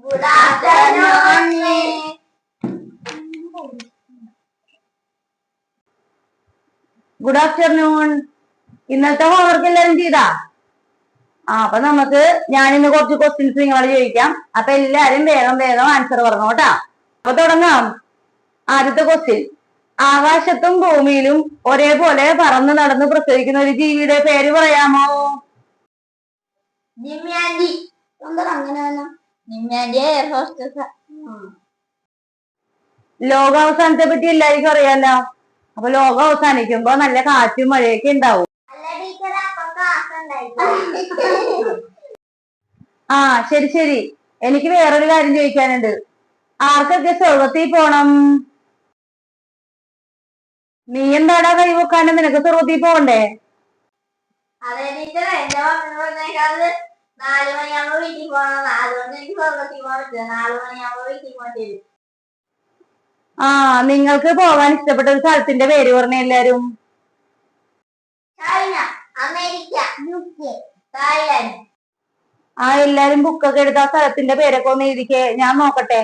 Good afternoon. Good afternoon. ഇന്നത്തെ homework എല്ലാവരും ചെയ്താ? അപ്പൊ ഞാൻ ഇന്ന് കുറച്ച് ക്വസ്റ്റ്യൻസ് നിങ്ങളോട് ചോദിക്കാം. അപ്പൊ എല്ലാരും വേഗം വേഗം ആൻസർ പറഞ്ഞു കേട്ടാ. അപ്പൊ തുടങ്ങാം. ആദ്യത്തെ ക്വസ്റ്റ്യൻ, ആകാശത്തും ഭൂമിയിലും ഒരേപോലെ പറന്ന് നടന്ന് പ്രസവിക്കുന്ന ഒരു ജീവിയുടെ പേര് പറയാമോ? നിമ്യാൻഡി. Air hostess. ലോകാവസാനത്തെ പറ്റി എല്ലാവർക്കും അറിയാലോ. അപ്പൊ ലോകം അവസാനിക്കുമ്പോ നല്ല കാറ്റും മഴയൊക്കെ ഉണ്ടാവും. ശരി ശരി. എനിക്ക് വേറൊരു കാര്യം ചോദിക്കാനുണ്ട്. ആർക്കൊക്കെ സ്വർഗത്തിൽ പോണം? നീ എന്താടാ കൈ വെക്കാണ്ട്? നിനക്ക് സ്വർഗത്തിൽ പോകണ്ടേ? അതെ ടീച്ചർ, എന്റെ മമ്മി പറഞ്ഞേക്കാത് 4 മണിയാകുമ്പോ വീട്ടിൽ പോകണം. അതുകൊണ്ട് എനിക്ക് സ്വർഗത്തിൽ പോകാൻ പറ്റില്ല. 4 മണിയാകുമ്പോ വീട്ടിൽ പോകേണ്ടി വരും. നിങ്ങൾക്ക് പോകാൻ ഇഷ്ടപ്പെട്ട ഒരു സ്ഥലത്തിന്റെ പേര് പറഞ്ഞ എല്ലാരും. China, America, UK, Thailand. എല്ലാരും ബുക്കൊക്കെ എടുത്ത ആ സ്ഥലത്തിന്റെ പേരൊക്കെ ഒന്ന് എഴുതിക്കേ, ഞാൻ നോക്കട്ടെ.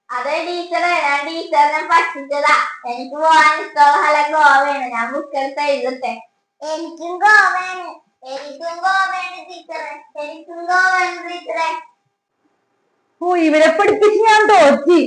അതെ ടീച്ചറെ, ഞാൻ ടീച്ചറിനെ പഠിപ്പിച്ചതാ. എനിക്ക് പോകാൻ ഇഷ്ടമുള്ള സ്ഥലം ഗോവയാണ്. ഞാൻ ബുക്ക് എടുത്ത് എഴുതട്ടെ. എനിക്കും ഗോവയാണ്. എനിക്കും ഗോവയാണ് ടീച്ചറെ. എനിക്കും ഗോവയാണ് ടീച്ചറെ. ഇവരെ പഠിപ്പിച്ച് ഞാൻ തോറ്റി.